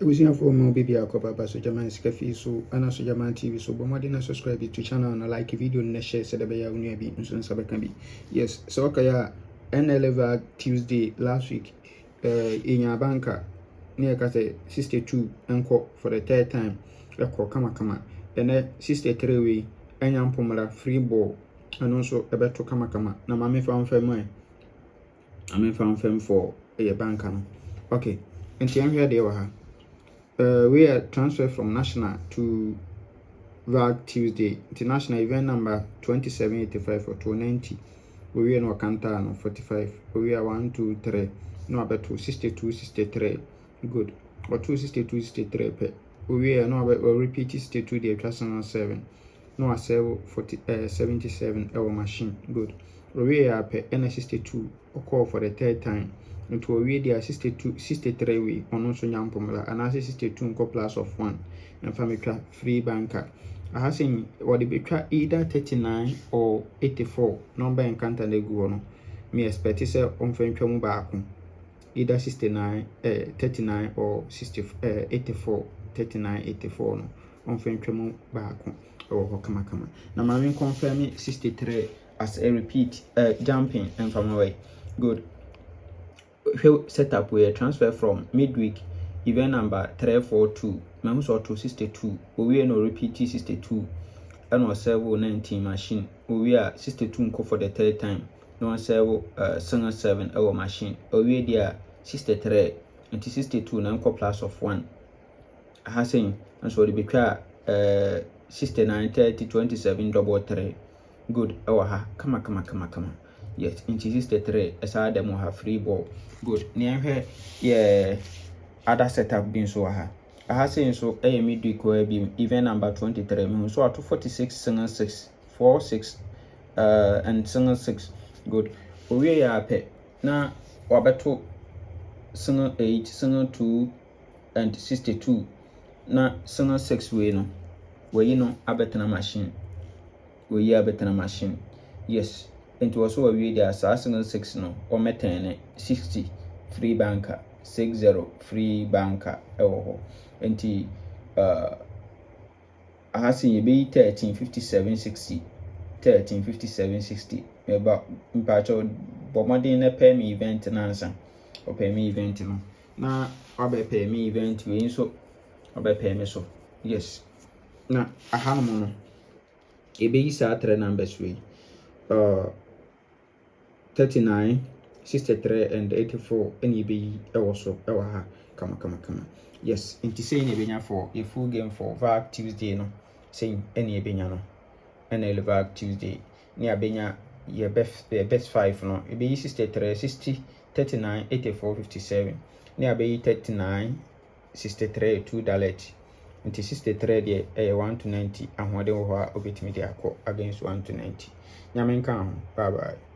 Abusuafoɔ ma obi bia akɔ baba so German sika fee so ana so German TV so bɔmmɔden na subscribe to channel na like video na share sɛ dɛbɛyɛ onua bi nso nsa bɛka bi. Yes, so okay ya NLV Tuesday last week in banka near kase 62 enko for the third time ɛkɔ kama ene 63 we enya mpomra free ball and also ɛbɛto kama na mame fa mfam ame fa mfam for banka no. Okay, nti anhwɛ de wɔ ha. We are transferred from national to VAG Tuesday. International event number 2785 for 290. We are no Kanta no 45. We are 1, 2, 3. No about 262, 63. Good. Or 262, 63. We are no about repeat 62 the class 7. No 77 our machine. Good. We are per N62 or call for the third time. Into a way there 63 way on also nyampomla and as 62 plus of 1 and family free banker. I have seen what the betray either 39 or 84 number encounter the go me expect is on fenchum back either 69 39 or 84 39 84 no on fenchum back or kama now my confirm 63 as a repeat jumping and from away. Good. Setup where transfer from midweek event number 342 members or 262 we no repeat 62 and was servo 19 machine we are 62 for the third time no servo 7 our machine we there 63 and 62 na plus of 1 has saying and so the betray 69 30 27 double 3 good our ha kama yes in 63 as I them have free ball. Good. Near here, yeah, other setup being so ha. I have seen so a midweek will be event number 23. So at 46 single 6 46 and single 6. Good. We are pay now wabato single 8 single 2 and 62 na single 6 way no where you know a better machine. We are better machine. Yes. And also a way there single 6 no or metan 60 free banker 60 free banker and I have seen you be 1357 60 1357 60 about impatcho bomardine pay me event and answer or pay me event no now or pay me event we so or pay me so yes now I have no a be three numbers way 39, 63 and 84 any be also ha kama. Yes, into saying ebenya for a full game for VAG Tuesday no saying any ebenya no and VAG Tuesday near benya your best 5 no e be 63 60 39 84 57 near be 39 63 2 dalet into 63 there 1 to 90 and what they were obit media against 1 to 90 nyamen kan bye bye.